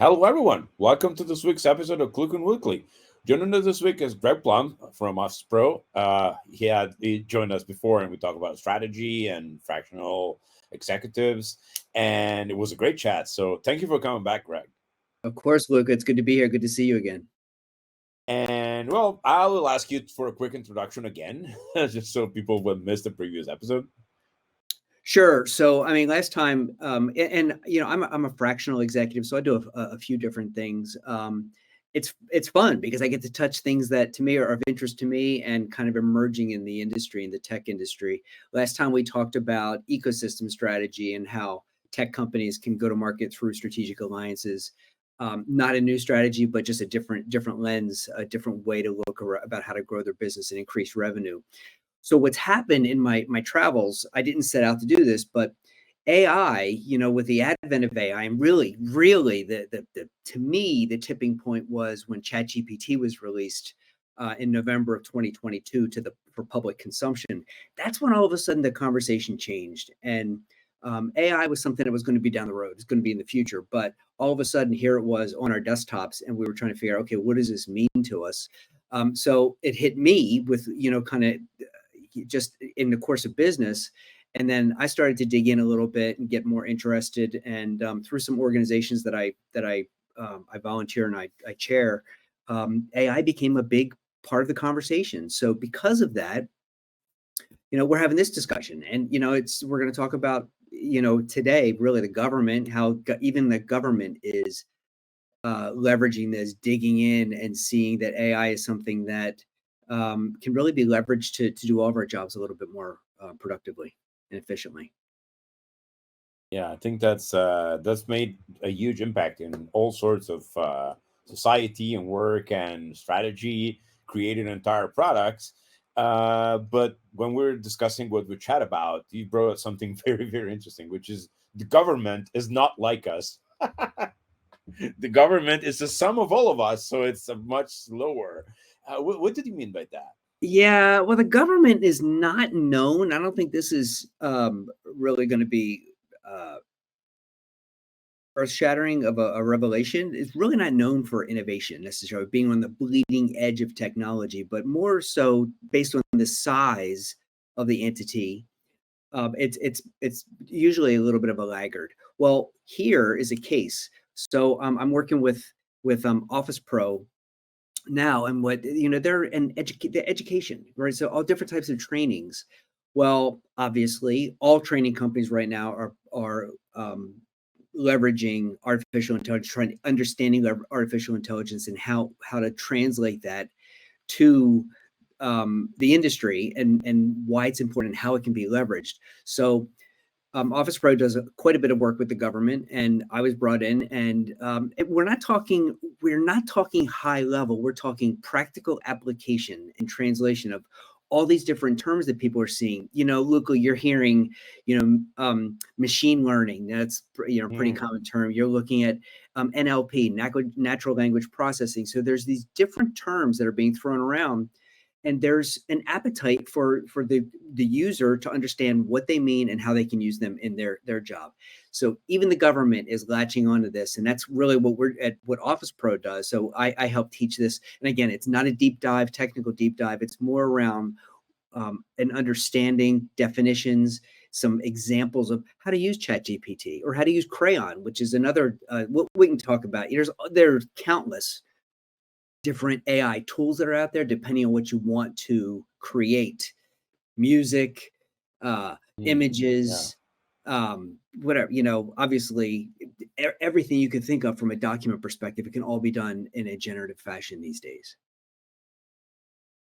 Hello, everyone. Welcome to this week's episode of ClueCon Weekly. Joining us this week is Greg Plum from Office Pro. He joined us before, and we talked about strategy and fractional executives, and it was a great chat. So thank you for coming back, Greg. Of course, Luca. It's good to be here. Good to see you again. And well, I will ask you for a quick introduction again, just so people will miss the previous episode. Sure. So, I mean, last time, I'm a fractional executive, so I do a few different things. It's fun because I get to touch things that to me are of interest to me and kind of emerging in the industry, in the tech industry. Last time we talked about ecosystem strategy and how tech companies can go to market through strategic alliances. Not a new strategy, but just a different lens, a different way to look about how to grow their business and increase revenue. So what's happened in my travels, I didn't set out to do this, but AI, with the advent of AI, and really the to me the tipping point was when ChatGPT was released in November of 2022 for public consumption. That's when all of a sudden the conversation changed, and AI was something that was going to be down the road. It's going to be in the future, but all of a sudden here it was on our desktops, and we were trying to figure out, okay, what does this mean to us? So it hit me with kind of just in the course of business. And then I started to dig in a little bit and get more interested. And through some organizations that I volunteer and I chair, AI became a big part of the conversation. So because of that, we're having this discussion, and we're going to talk about today really the government, how even the government is leveraging this, digging in, and seeing that AI is something that can really be leveraged to do all of our jobs a little bit more productively and efficiently. Yeah, I think that's made a huge impact in all sorts of society and work and strategy, creating entire products. But when we're discussing what we chat about, you brought up something very, very interesting, which is the government is not like us. The government is the sum of all of us, so it's a much slower. What did you mean by that? Yeah, well, the government is not known. I don't think this is really going to be earth-shattering of a revelation. It's really not known for innovation necessarily, being on the bleeding edge of technology, but more so based on the size of the entity. It's usually a little bit of a laggard. Well, here is a case. So I'm working with Office Pro now, and what they're the education, right? So all different types of trainings. Well, obviously, all training companies right now are leveraging artificial intelligence, understanding artificial intelligence and how to translate that to the industry and why it's important and how it can be leveraged. So Office Pro does quite a bit of work with the government, and I was brought in. And we're not talking high level. We're talking practical application and translation of all these different terms that people are seeing. Luca, you're hearing, machine learning. That's pretty common term. You're looking at NLP, natural language processing. So there's these different terms that are being thrown around. And there's an appetite for the user to understand what they mean and how they can use them in their job. So even the government is latching onto this, and that's really what Office Pro does. So I help teach this, and again, it's not a technical deep dive. It's more around an understanding, definitions, some examples of how to use ChatGPT or how to use Crayon, which is another what we can talk about. There's countless different AI tools that are out there, depending on what you want to create: music, images, whatever. Obviously, everything you can think of from a document perspective, it can all be done in a generative fashion these days.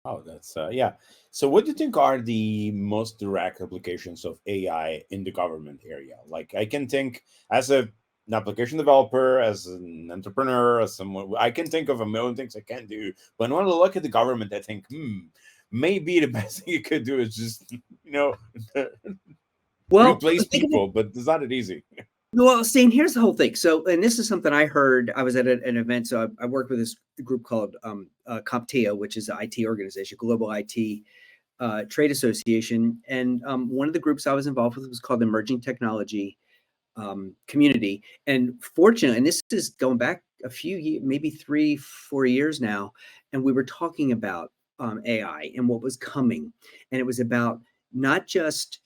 Oh, that's yeah. So, what do you think are the most direct applications of AI in the government area? Like, I can think as an application developer, as an entrepreneur, as someone, I can think of a million things I can do. But when I look at the government, I think, maybe the best thing you could do is just, replace people, but it's not that easy. Well, see, here's the whole thing. So, and this is something I heard. I was at an event. So I worked with this group called CompTIA, which is an IT organization, global IT trade association. And one of the groups I was involved with was called Emerging Technology Community. And fortunately, and this is going back maybe 3-4 years now, and we were talking about AI and what was coming, and it was about not just,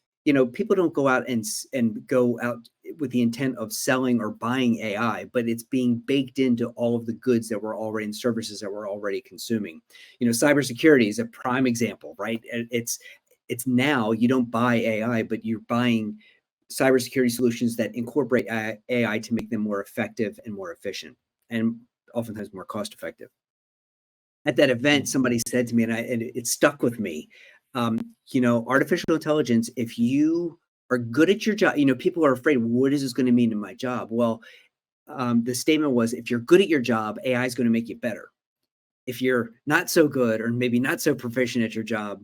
people don't go out and go out with the intent of selling or buying AI, but it's being baked into all of the goods that we're already and services that we're already consuming. Cybersecurity is a prime example, right? It's now you don't buy AI, but you're buying cybersecurity solutions that incorporate AI to make them more effective and more efficient, and oftentimes more cost effective. At that event, somebody said to me, and it stuck with me, artificial intelligence, if you are good at your job, people are afraid, what is this going to mean to my job? Well, the statement was, if you're good at your job, AI is going to make you better. If you're not so good, or maybe not so proficient at your job,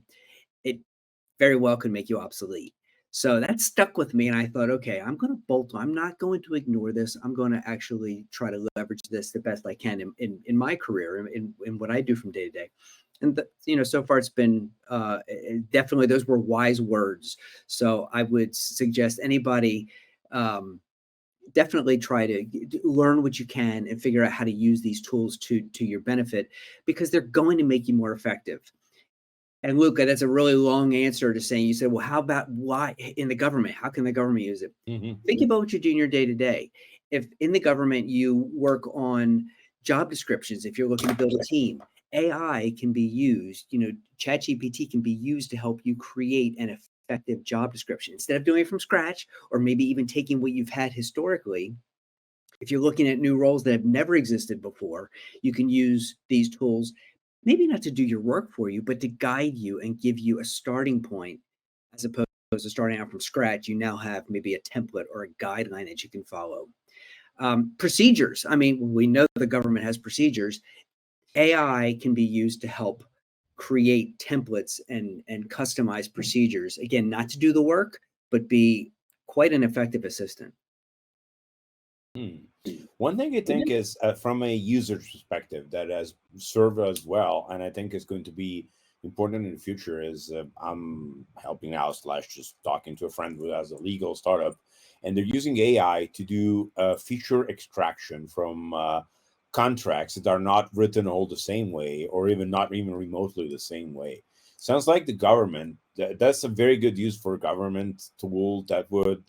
it very well could make you obsolete. So that stuck with me, and I thought, okay, I'm going to bolt on. I'm not going to ignore this. I'm going to actually try to leverage this the best I can in my career, in what I do from day to day. And so far it's been definitely, those were wise words. So I would suggest anybody definitely try to learn what you can and figure out how to use these tools to your benefit, because they're going to make you more effective. And Luca, that's a really long answer to saying, you said, well, how about why in the government? How can the government use it? Think about what you do in your day to day. If in the government you work on job descriptions, if you're looking to build a team, AI can be used, ChatGPT can be used to help you create an effective job description instead of doing it from scratch, or maybe even taking what you've had historically. If you're looking at new roles that have never existed before, you can use these tools, maybe not to do your work for you, but to guide you and give you a starting point, as opposed to starting out from scratch. You now have maybe a template or a guideline that you can follow. Procedures. I mean, we know the government has procedures. AI can be used to help create templates and customize procedures. Again, not to do the work, but be quite an effective assistant. One thing I think is from a user perspective that has served us well, and I think is going to be important in the future, is I'm helping out slash just talking to a friend who has a legal startup, and they're using AI to do feature extraction from contracts that are not written all the same way, or even not even remotely the same way. Sounds like the government, that's a very good use for a government tool that would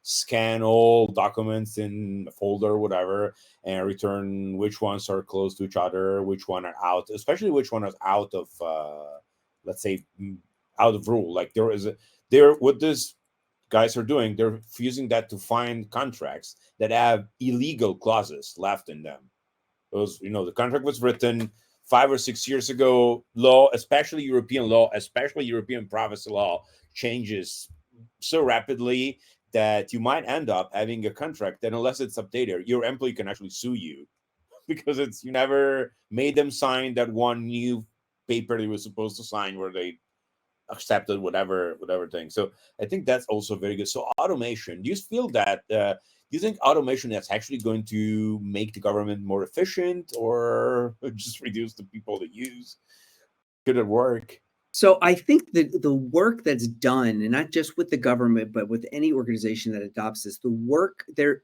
scan all documents in a folder or whatever, and return which ones are close to each other, which one are out, especially which one is out of let's say out of rule. Like there what these guys are doing, they're using that to find contracts that have illegal clauses left in them. Those, the contract was written 5 or 6 years ago. Law, especially European law, especially European privacy law, changes so rapidly that you might end up having a contract that, unless it's updated, your employee can actually sue you because you never made them sign that one new paper they were supposed to sign where they accepted whatever thing. So I think that's also very good. So automation, do you feel that do you think automation is actually going to make the government more efficient, or just reduce the people that use? Could it work? So I think that the work that's done, and not just with the government, but with any organization that adopts this, the work there,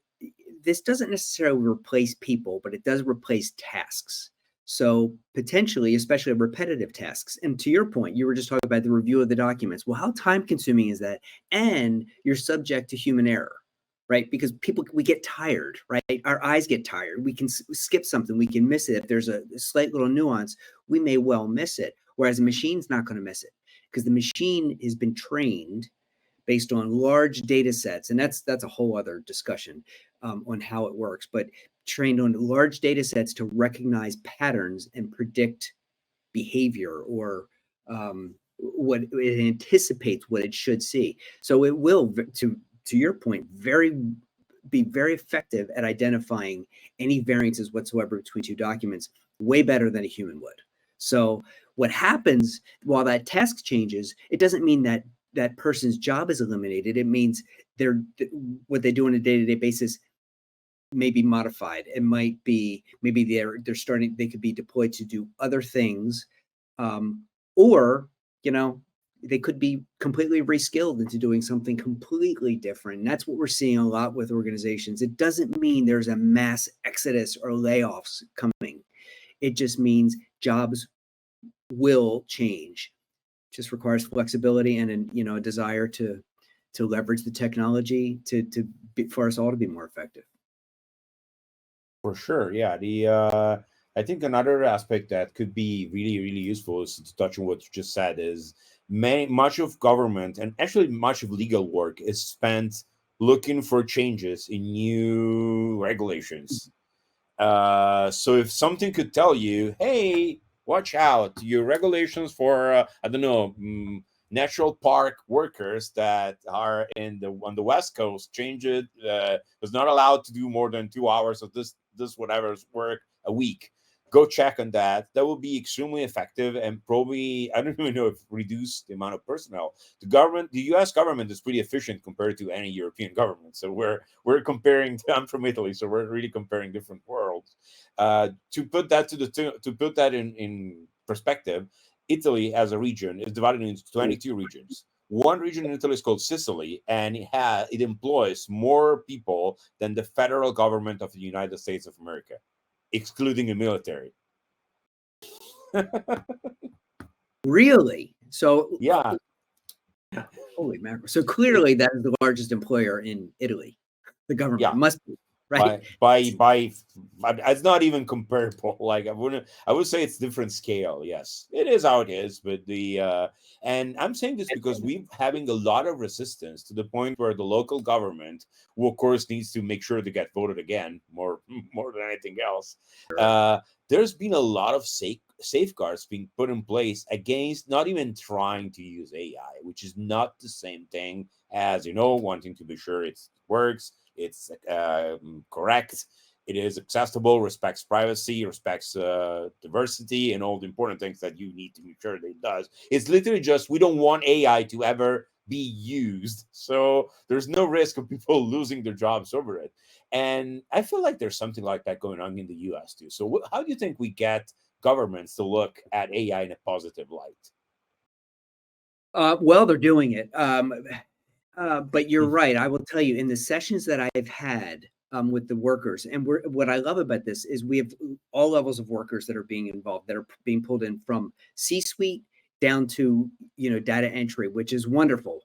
this doesn't necessarily replace people, but it does replace tasks. So potentially, especially repetitive tasks. And to your point, you were just talking about the review of the documents. Well, how time consuming is that? And you're subject to human error, right? Because we get tired, right? Our eyes get tired. We can skip something. We can miss it. If there's a slight little nuance, we may well miss it. Whereas a machine's not going to miss it, because the machine has been trained based on large data sets. And that's a whole other discussion on how it works, but trained on large data sets to recognize patterns and predict behavior, or what it anticipates what it should see. So it will, to your point, be very effective at identifying any variances whatsoever between two documents, way better than a human would. So what happens while that task changes, it doesn't mean that that person's job is eliminated. It means what they do on a day-to-day basis may be modified. It might be, maybe they could be deployed to do other things, or they could be completely reskilled into doing something completely different. And that's what we're seeing a lot with organizations. It doesn't mean there's a mass exodus or layoffs coming. It just means jobs will change. It just requires flexibility and a desire to leverage the technology for us all to be more effective. For sure, yeah. The I think another aspect that could be really, really useful is to touch on what you just said is much of government and actually much of legal work is spent looking for changes in new regulations. So if something could tell you, hey, watch out, your regulations for I don't know, natural park workers that are on the West Coast change it, was not allowed to do more than 2 hours of this whatever's work a week. Go check on that. That will be extremely effective and probably, I don't even know if reduce the amount of personnel. The U.S. government is pretty efficient compared to any European government. So we're comparing. I'm from Italy, so we're really comparing different worlds. To put that in perspective, Italy as a region is divided into 22 regions. One region in Italy is called Sicily, and it employs more people than the federal government of the United States of America, excluding the military. Really? So, Yeah. holy mackerel. So clearly that is the largest employer in Italy. The government Yeah. must be, right? By it's not even comparable. Like I would say it's different scale. Yes, it is how it is. But and I'm saying this because we're having a lot of resistance to the point where the local government, who of course needs to make sure to get voted again more than anything else. There's been a lot of safeguards being put in place against not even trying to use AI, which is not the same thing as wanting to be sure it works, it's correct, it is accessible, respects privacy, respects diversity, and all the important things that you need to make sure that it does. It's literally just we don't want AI to ever be used, so there's no risk of people losing their jobs over it. And I feel like there's something like that going on in the US too. So how do you think we get governments to look at AI in a positive light? Well, they're doing it. But you're right. I will tell you, in the sessions that I've had with the workers, and what I love about this is we have all levels of workers that are being involved, that are being pulled in from C-suite down to data entry, which is wonderful,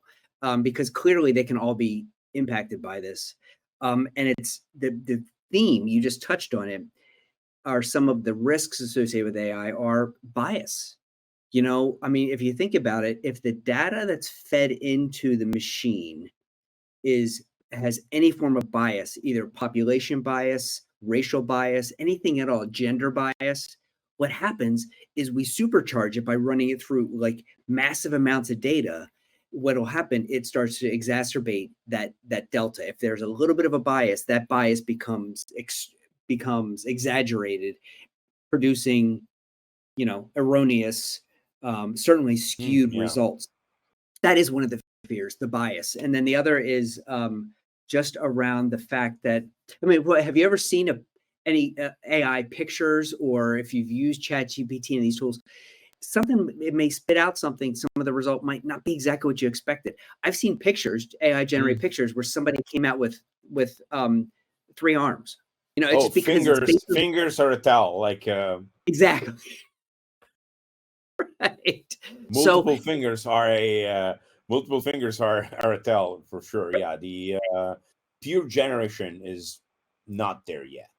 because clearly they can all be impacted by this. And it's the theme you just touched on it. Are some of the risks associated with AI are bias. I mean, if you think about it, if the data that's fed into the machine has any form of bias, either population bias, racial bias, anything at all, gender bias, what happens is we supercharge it by running it through like massive amounts of data. What'll happen, it starts to exacerbate that delta. If there's a little bit of a bias, that bias becomes exaggerated, producing erroneous, certainly skewed Yeah. results. That is one of the fears, the bias. And then the other is just around the fact that, I mean, have you ever seen any AI pictures, or if you've used ChatGPT and these tools, it may spit out something, some of the result might not be exactly what you expected. I've seen pictures, AI generated pictures, where somebody came out with 3 arms. It's just because fingers are a tell, like exactly. Right. multiple fingers are a tell for sure. Yeah, the pure generation is not there yet.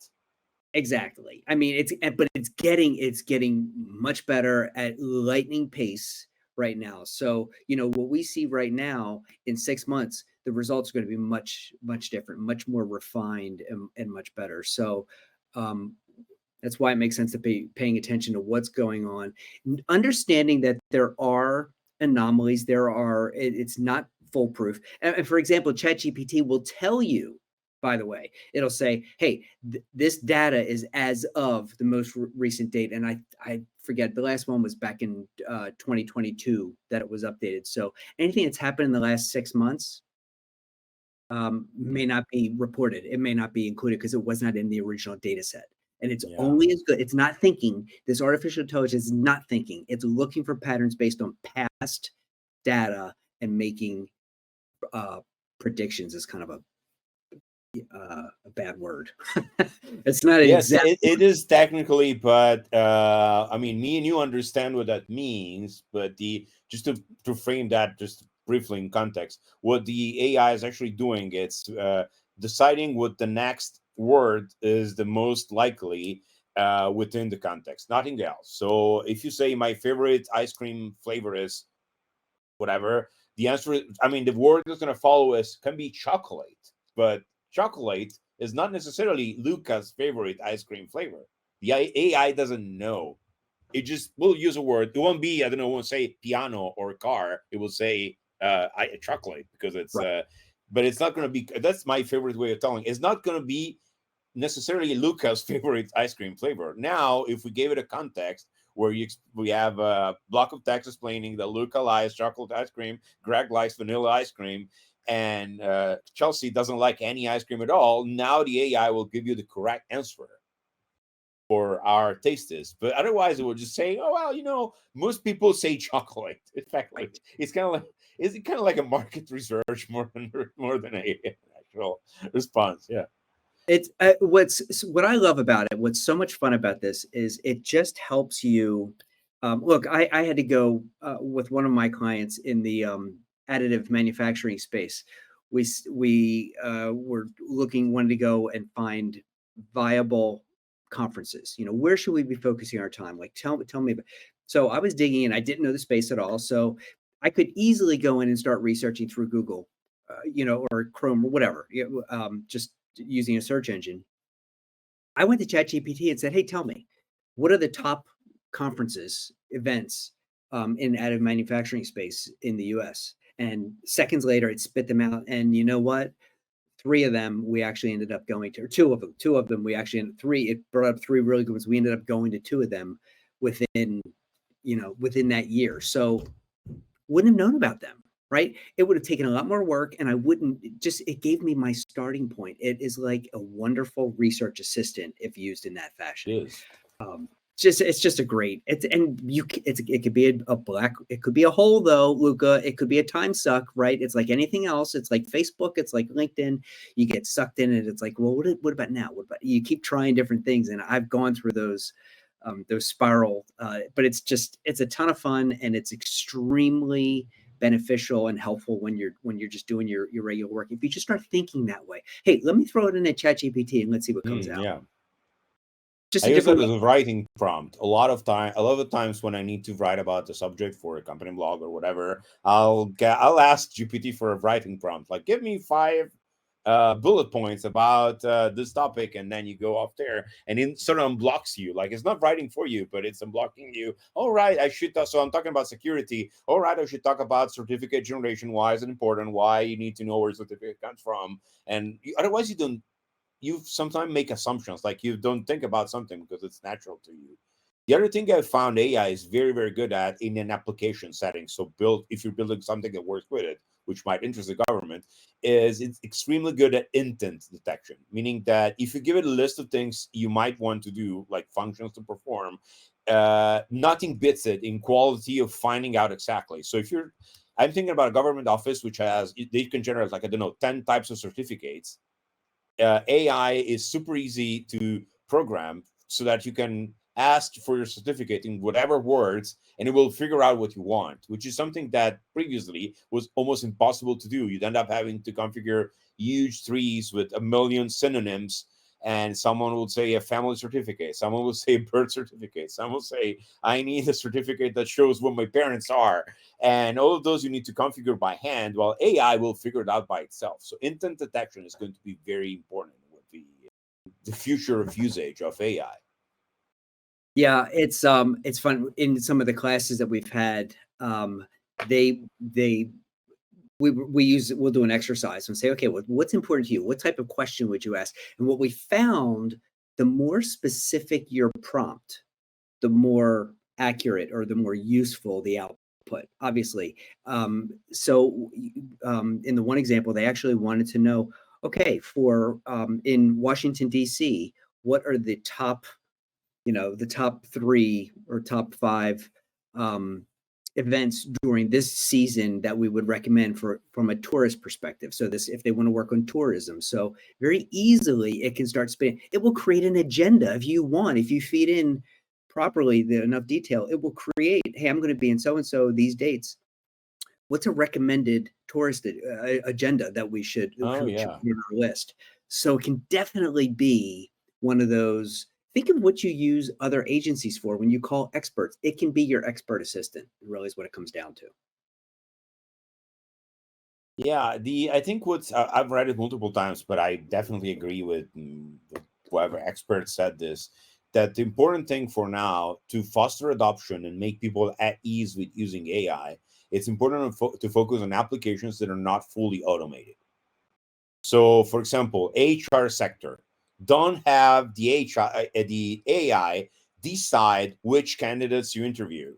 Exactly. I mean, it's getting much better at lightning pace right now. So, what we see right now in 6 months, the results are going to be much, much different, much more refined, and much better. So, that's why it makes sense to be paying attention to what's going on, understanding that there are anomalies. It's not foolproof. And for example, ChatGPT will tell you, by the way, it'll say, hey, this data is as of the most recent date. And I forget, the last one was back in 2022 that it was updated. So anything that's happened in the last 6 months may not be reported. It may not be included because it was not in the original data set. And it's only as good. It's not thinking. This artificial intelligence is not thinking. It's looking for patterns based on past data and making predictions is kind of a bad word. It's not an Yes, exact. it is technically, but I mean, me and you understand what that means. But the just to frame that just briefly in context, what the AI is actually doing, it's deciding what the next word is the most likely within the context, nothing else. So if you say my favorite ice cream flavor is whatever, the answer is, I mean, the word that's going to follow is can be chocolate, but chocolate is not necessarily Luca's favorite ice cream flavor. The AI doesn't know. It just will use a word. It won't be, I don't know, it won't say piano or car. It will say chocolate because it's, Right. but it's not going to be, that's my favorite way of telling. It's not going to be necessarily Luca's favorite ice cream flavor. Now, if we gave it a context where we have a block of text explaining that Luca likes chocolate ice cream, Greg likes vanilla ice cream, and Chelsea doesn't like any ice cream at all, now the AI will give you the correct answer for our tastes. But otherwise, it will just say, "Oh well, most people say chocolate." In fact, Right. it's kind of like a market research more than a actual response. Yeah. It's what I love about it. What's so much fun about this is it just helps you. Look, I had to go with one of my clients in the additive manufacturing space. We were wanted to go and find viable conferences. Where should we be focusing our time? Like, tell me. So I was digging in. I didn't know the space at all. So I could easily go in and start researching through Google, or Chrome or whatever. Just using a search engine. I went to ChatGPT and said, "Hey, tell me, what are the top conferences, events in additive manufacturing space in the U.S.?" And seconds later, it spit them out. And you know what? Three of them we actually ended up going to, or two of them. Two of them we actually ended three. It brought up three really good ones. We ended up going to two of them within that year. So wouldn't have known about them, right? It would have taken a lot more work, and I wouldn't just, it gave me my starting point. It is like a wonderful research assistant if used in that It fashion. is. It's just a great, it could be a black, it could be a hole though, Luca. It could be a time suck, right? It's like anything else. It's like Facebook, it's like LinkedIn. You get sucked in it. It's like, well, what about now? What about, you keep trying different things, and I've gone through those spiral, but it's a ton of fun, and it's extremely beneficial and helpful when you're just doing your regular work. If you just start thinking that way, hey, let me throw it in a ChatGPT and let's see what comes out. Yeah. Just I a use that different as way. a writing prompt. A lot of times when I need to write about the subject for a company blog or whatever, I'll ask GPT for a writing prompt. Like, give me 5 bullet points about this topic, and then you go off there, and it sort of unblocks you. Like, it's not writing for you, but it's unblocking you. All right, I should. So I'm talking about security. All right, I should talk about certificate generation. Why is it important? Why you need to know where certificate comes from, and otherwise you don't, you sometimes make assumptions, like you don't think about something because it's natural to you. The other thing I found AI is very, very good at in an application setting. So if you're building something that works with it, which might interest the government, is it's extremely good at intent detection, meaning that if you give it a list of things you might want to do, like functions to perform, nothing beats it in quality of finding out exactly. So if you're, I'm thinking about a government office which has, they can generate like, I don't know, 10 types of certificates. AI is super easy to program so that you can ask for your certificate in whatever words, and it will figure out what you want, which is something that previously was almost impossible to do. You'd end up having to configure huge trees with a million synonyms, and someone would say a family certificate, someone will say a birth certificate, someone will say I need a certificate that shows what my parents are, and all of those you need to configure by hand, while AI will figure it out by itself. So intent detection is going to be very important with the future of usage of AI. Yeah, it's fun in some of the classes that we've had. They we'll do an exercise and say, okay, what's important to you? What type of question would you ask? And what we found, the more specific your prompt, the more accurate or the more useful the output, obviously. So in the one example, they actually wanted to know, okay, for in Washington, D.C., what are the top 3 or top 5 events during this season that we would recommend from a tourist perspective. So this, if they want to work on tourism, so very easily it can start spinning. It will create an agenda if you want. If you feed in properly enough detail, it will create. Hey, I'm going to be in so and so these dates. What's a recommended tourist agenda that we should put on our list? So it can definitely be one of those. Think of what you use other agencies for when you call experts. It can be your expert assistant, really is what it comes down to. Yeah, I think I've read it multiple times, but I definitely agree with whoever expert said this, that the important thing for now to foster adoption and make people at ease with using AI, it's important to focus on applications that are not fully automated. So, for example, HR sector, don't have the AI decide which candidates you interview.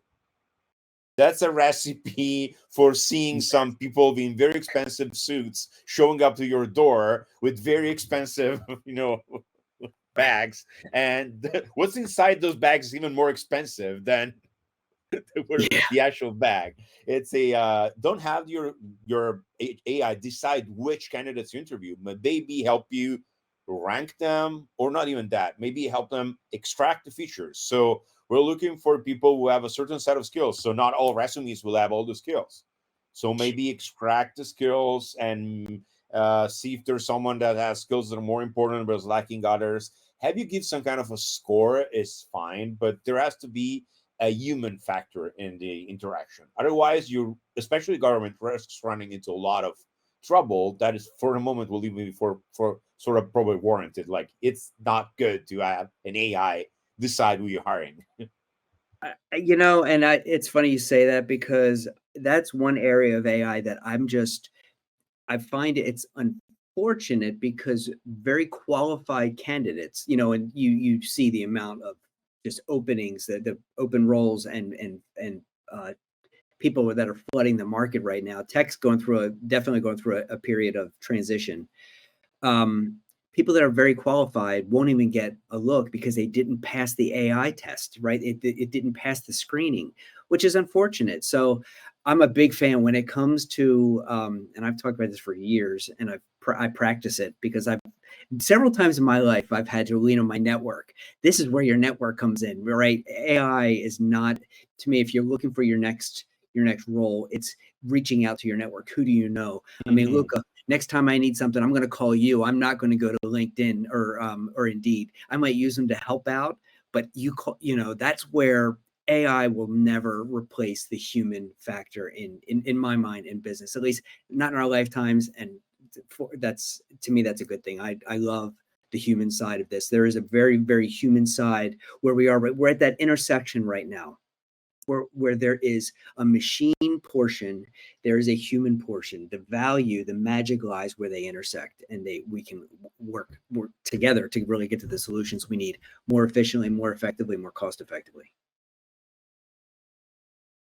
That's a recipe for seeing some people in very expensive suits showing up to your door with very expensive, bags. And what's inside those bags is even more expensive than the actual bag. It's don't have your AI decide which candidates you interview, but maybe help you rank them, or not even that. Maybe help them extract the features. So we're looking for people who have a certain set of skills. So not all resumes will have all the skills. So maybe extract the skills and see if there's someone that has skills that are more important but is lacking others. Have you give some kind of a score is fine, but there has to be a human factor in the interaction. Otherwise, you, especially government, risks running into a lot of trouble that is, for the moment, will even be for sort of probably warranted. Like, it's not good to have an AI decide who you're hiring. It's funny you say that, because that's one area of AI that I find it's unfortunate, because very qualified candidates, and you see the amount of just openings, the open roles, and people that are flooding the market right now. Tech's definitely going through a period of transition. People that are very qualified won't even get a look because they didn't pass the AI test, right? It didn't pass the screening, which is unfortunate. So I'm a big fan when it comes to, and I've talked about this for years, and I practice it because several times in my life, I've had to lean on my network. This is where your network comes in, right? AI is not, to me, if you're looking for your next role, it's reaching out to your network. Who do you know? I mean, Luca, next time I need something, I'm going to call you. I'm not going to go to LinkedIn or Indeed. I might use them to help out, but that's where AI will never replace the human factor in my mind in business, at least not in our lifetimes. And to me, that's a good thing. I love the human side of this. There is a very, very human side where we're at that intersection right now, where there is a machine portion, there is a human portion. The value, the magic lies where they intersect, and we can work together to really get to the solutions we need more efficiently, more effectively, more cost effectively.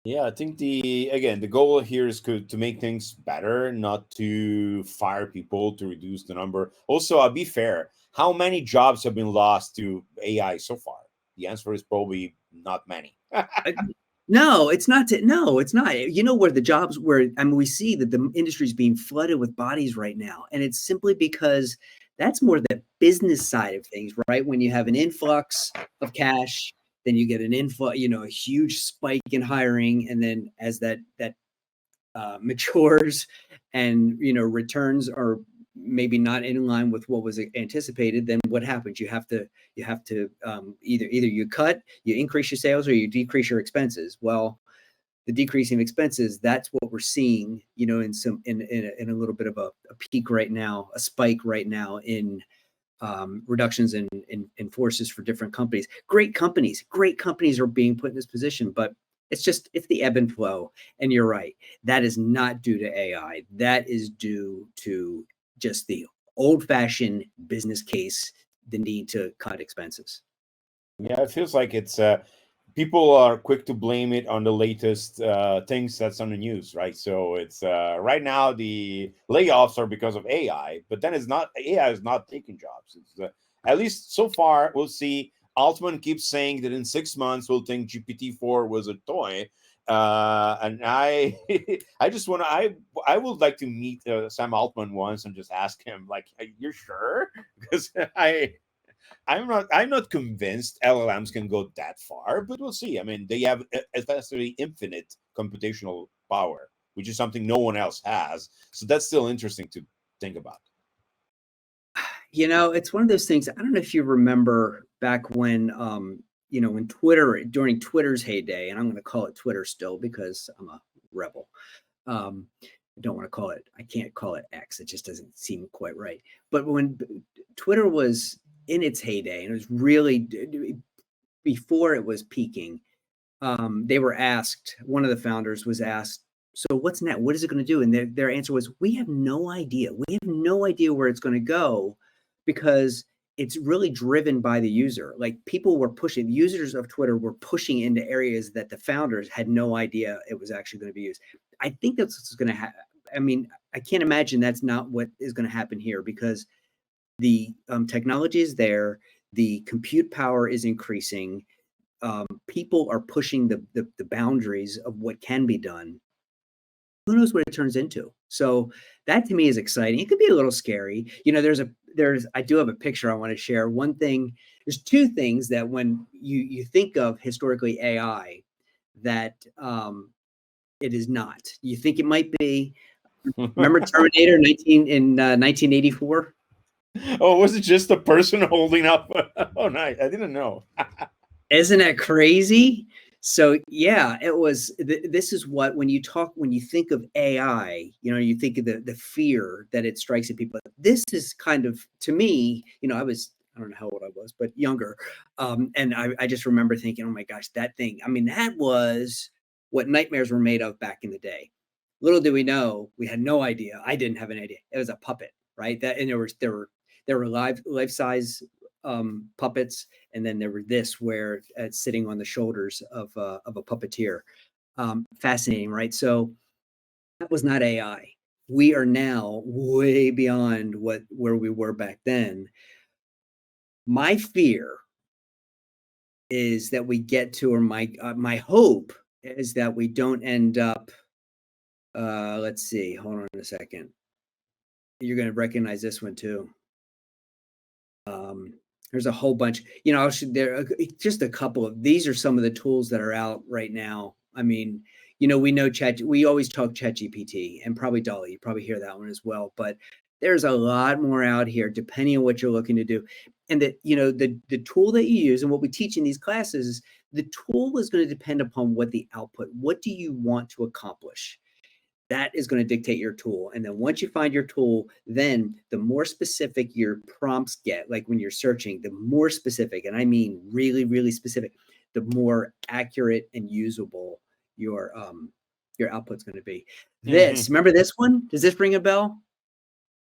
Yeah, I think the goal here is to make things better, not to fire people to reduce the number. Also, I'll be fair. How many jobs have been lost to AI so far? The answer is probably not many. No, it's not. No, it's not. Where the jobs we see that the industry is being flooded with bodies right now. And it's simply because that's more the business side of things, right? When you have an influx of cash, then you get an a huge spike in hiring. And then as that matures and, returns are maybe not in line with what was anticipated, then what happens? You have to either you increase your sales, or you decrease your expenses. Well, the decreasing expenses, that's what we're seeing, in a little bit of a peak right now, a spike right now in reductions in forces for different companies. Great companies are being put in this position, but it's the ebb and flow. And you're right, that is not due to AI. That is due to just the old-fashioned business case, the need to cut expenses. Yeah, it feels like it's people are quick to blame it on the latest things that's on the news, right? So it's right now the layoffs are because of AI, but then AI is not taking jobs. It's at least so far we'll see. Altman keeps saying that in 6 months we'll think GPT-4 was a toy, And I I just want to I would like to meet Sam Altman once and just ask him like, you're sure? Because I'm not convinced LLMs can go that far, but we'll see. I mean, they have essentially infinite computational power, which is something no one else has. So that's still interesting to think about. It's one of those things. I don't know if you remember back when, when Twitter, during Twitter's heyday, and I'm going to call it Twitter still because I'm a rebel. I don't want to call it, I can't call it X. It just doesn't seem quite right. But when Twitter was in its heyday, and it was really before it was peaking, they were asked, one of the founders was asked, so what's next? What is it going to do? And their answer was, we have no idea. We have no idea where it's going to go, because it's really driven by the user. Like, people were pushing, users of Twitter were pushing into areas that the founders had no idea it was actually going to be used. I think that's what's going to happen. I mean, I can't imagine that's not what is going to happen here, because the technology is there, the compute power is increasing, people are pushing the boundaries of what can be done. Who knows what it turns into? So that to me is exciting. It could be a little scary. I do have a picture I want to share. One thing, there's two things that when you think of historically AI, that it is not. You think it might be. Remember Terminator 1984? Oh, was it just a person holding up? Oh, nice. I didn't know. Isn't that crazy? So yeah, it was. This is what, when you think of AI, you think of the fear that it strikes at people. This is kind of, to me, I don't know how old I was, but younger, and I just remember thinking, oh my gosh, that thing. I mean, that was what nightmares were made of back in the day. Little did we know, we had no idea. I didn't have an idea. It was a puppet, right? That, and there were life size puppets, and then there were this, where it's sitting on the shoulders of a puppeteer. Fascinating, right? So that was not AI. We are now way beyond where we were back then. My fear is that we get to, or my hope is that we don't end up. Let's see. Hold on a second. You're going to recognize this one too. There's a whole bunch, there just a couple of these are some of the tools that are out right now. I mean, we know we always talk ChatGPT, and probably Dolly, you probably hear that one as well, but there's a lot more out here depending on what you're looking to do. And that, the tool that you use, and what we teach in these classes, is the tool is going to depend upon what the output, what do you want to accomplish? That is going to dictate your tool. And then once you find your tool, then the more specific your prompts get, like when you're searching, the more specific, and I mean really, really specific, the more accurate and usable your output's going to be. Remember this one? Does this ring a bell?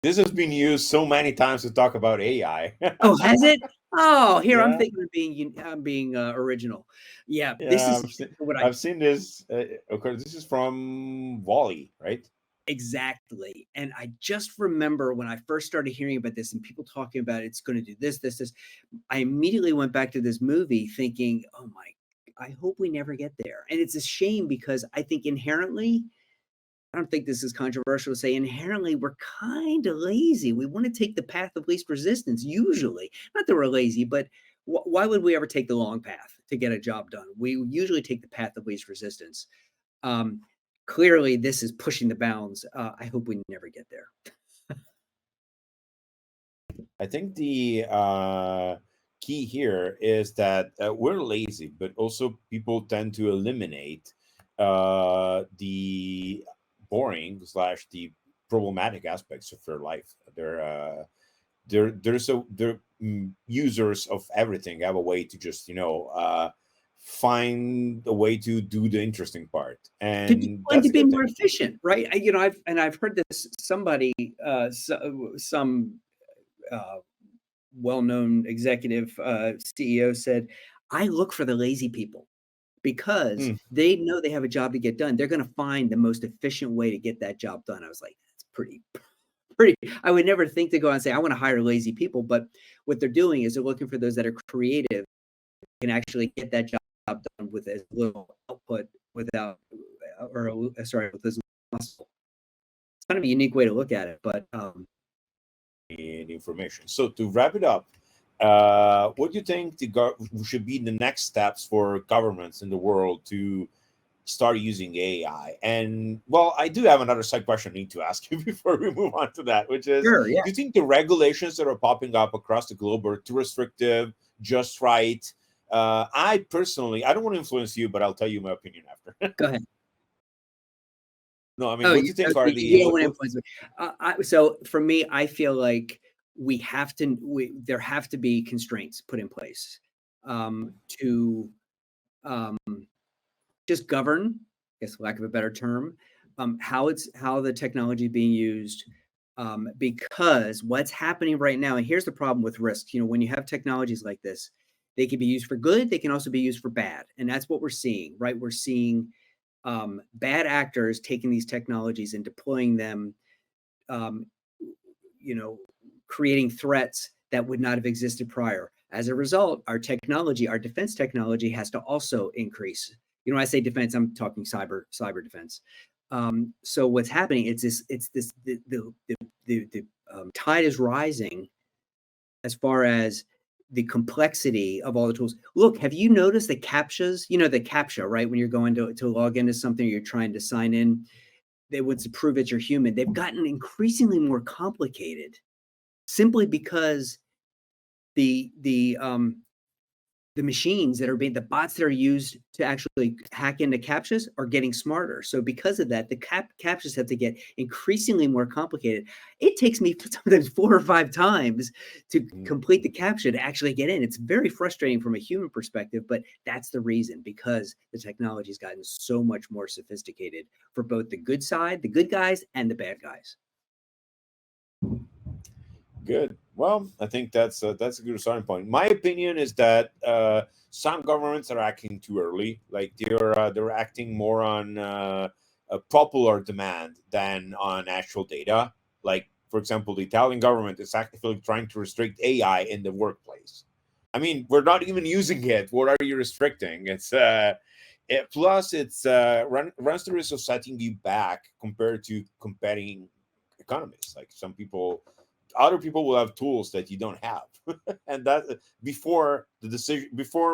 This has been used so many times to talk about AI. Oh, has it? Oh, here, I'm Yeah. thinking of being original. Yeah, this Yeah, is what I've seen this. Of course, this is from Wally, right? Exactly. And I just remember when I first started hearing about this and people talking about it's going to do this, I immediately went back to this movie thinking, oh my, I hope we never get there. And it's a shame, because I think inherently, I don't think this is controversial to say, inherently, we're kind of lazy. We want to take the path of least resistance, usually. Not that we're lazy, but why would we ever take the long path to get a job done? We usually take the path of least resistance. Clearly, this is pushing the bounds. I hope we never get there. I think the key here is that we're lazy, but also people tend to eliminate the boring slash the problematic aspects of their life. They're users of everything, have a way to just find a way to do the interesting part, and To that's a be good more thing. efficient, right? I've heard this, somebody, some well-known executive CEO said, I look for the lazy people, because Hmm. they know they have a job to get done. They're going to find the most efficient way to get that job done. I was like, that's pretty. I would never think to go and say, I want to hire lazy people, but what they're doing is they're looking for those that are creative, can actually get that job done with as little output, without, sorry, with this muscle. It's kind of a unique way to look at it, but in information. So to wrap it up, what do you think should be the next steps for governments in the world to start using AI? And well, I do have another side question I need to ask you before we move on to that, which is, sure, yeah. do you think the regulations that are popping up across the globe are too restrictive, just right? I personally, I don't want to influence you, but I'll tell you my opinion after. Go ahead. No, I mean, Oh, what do you think are you the don't want to influence me. So for me, I feel like there have to be constraints put in place to um, just govern, I guess, for lack of a better term, how the technology is being used. Because what's happening right now, and here's the problem with risk. When you have technologies like this, they can be used for good. They can also be used for bad, and that's what we're seeing, right? We're seeing bad actors taking these technologies and deploying them, um, creating threats that would not have existed prior. As a result, our defense technology, has to also increase. When I say defense, I'm talking cyber defense. So what's happening? The tide is rising as far as the complexity of all the tools. Look, have you noticed the CAPTCHAs? The CAPTCHA, right? When you're going to log into something, you're trying to sign in, they would prove that you're human. They've gotten increasingly more complicated simply because the machines that are the bots that are used to actually hack into CAPTCHAs are getting smarter. So because of that, the CAPTCHAs have to get increasingly more complicated. It takes me sometimes 4 or 5 times to complete the CAPTCHA to actually get in. It's very frustrating from a human perspective, but that's the reason, because the technology has gotten so much more sophisticated for both the good side, the good guys, and the bad guys. Good. Well, I think that's a good starting point. My opinion is that some governments are acting too early. Like they're acting more on a popular demand than on actual data. Like, for example, the Italian government is actively trying to restrict AI in the workplace. I mean, we're not even using it. What are you restricting? Plus it's runs the risk of setting you back compared to competing economies. Like other people will have tools that you don't have. And that before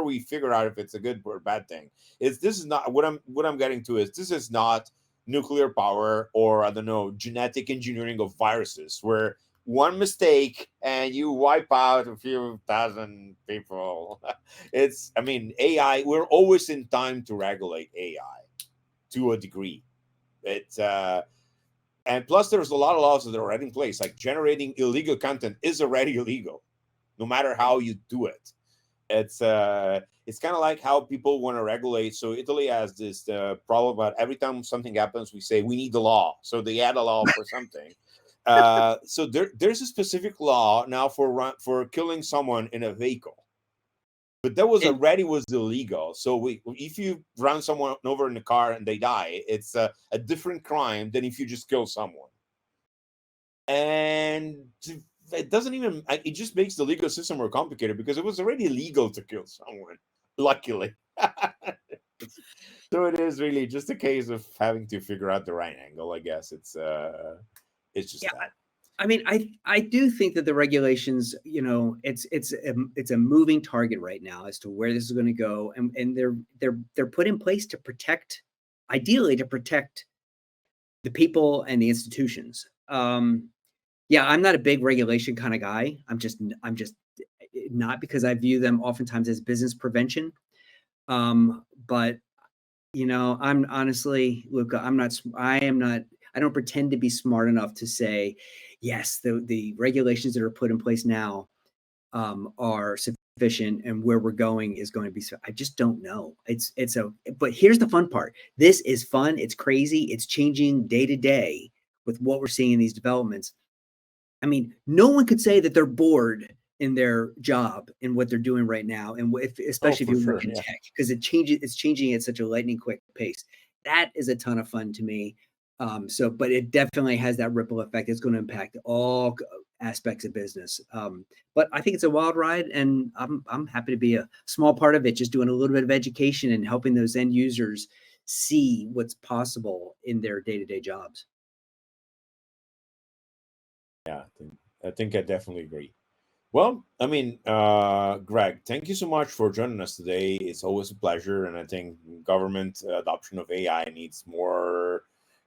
we figure out if it's a good or bad thing, this is not what I'm getting to. Is this is not nuclear power, or I don't know, genetic engineering of viruses, where one mistake and you wipe out a few thousand people. I mean, AI, we're always in time to regulate AI to a degree. It's And plus, there's a lot of laws that are already in place. Like generating illegal content is already illegal, no matter how you do it. It's kind of like how people want to regulate. So Italy has this problem about every time something happens, we say we need the law. So they add a law for something. So there's a specific law now for killing someone in a vehicle. But that was illegal. So if you run someone over in a car and they die, it's a different crime than if you just kill someone. And it doesn't even, it just makes the legal system more complicated, because it was already illegal to kill someone, luckily. So it is really just a case of having to figure out the right angle, I guess. It's just that. I mean, I do think that the regulations, it's a moving target right now as to where this is going to go, and they're put in place to ideally protect the people and the institutions. Yeah, I'm not a big regulation kind of guy. I'm just not, because I view them oftentimes as business prevention. But I'm honestly, Luca, I don't pretend to be smart enough to say, yes, the regulations that are put in place now are sufficient, and where we're going is going to be. I just don't know. But here's the fun part. This is fun. It's crazy. It's changing day to day with what we're seeing in these developments. I mean, no one could say that they're bored in their job and what they're doing right now, and especially if you work in tech, because it's changing at such a lightning quick pace. That is a ton of fun to me. But it definitely has that ripple effect. It's going to impact all aspects of business. But I think it's a wild ride, and I'm happy to be a small part of it, just doing a little bit of education and helping those end users see what's possible in their day-to-day jobs. Yeah, I think I definitely agree. Well, I mean, Greg, thank you so much for joining us today. It's always a pleasure, and I think government adoption of AI needs more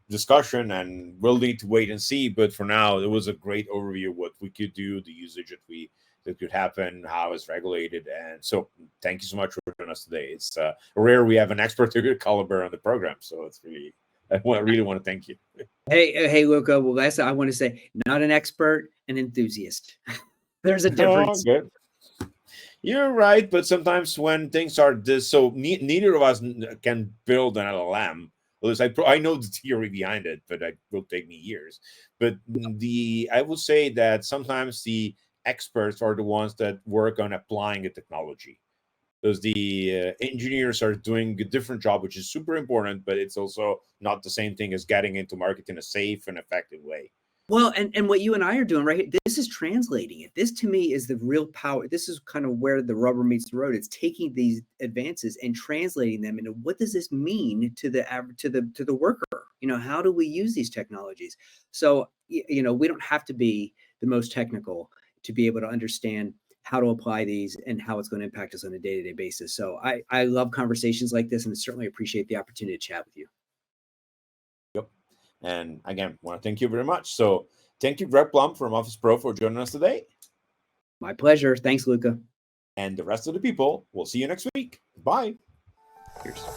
discussion, and we'll need to wait and see. But for now, it was a great overview of what we could do, the usage that could happen, how it's regulated, and so thank you so much for joining us today. It's rare we have an expert to good caliber on the program, so it's really really want to thank you. Hey, Luca. Well, I want to say, not an expert, an enthusiast. There's a Oh, difference. good. You're right, but sometimes when things are this, so neither of us can build an LLM. At least I know the theory behind it, but it will take me years. But I will say that sometimes the experts are the ones that work on applying the technology, because the engineers are doing a different job, which is super important, but it's also not the same thing as getting into market in a safe and effective way. Well, and what you and I are doing right here, this is translating it. This to me is the real power. This is kind of where the rubber meets the road. It's taking these advances and translating them into what does this mean to the average, to the worker? How do we use these technologies? So, we don't have to be the most technical to be able to understand how to apply these and how it's going to impact us on a day-to-day basis. So I love conversations like this, and certainly appreciate the opportunity to chat with you. Yep. And again, want to thank you very much. So thank you, Greg Plum from Office Pro, for joining us today. My pleasure. Thanks, Luca. And the rest of the people, we'll see you next week. Bye. Cheers.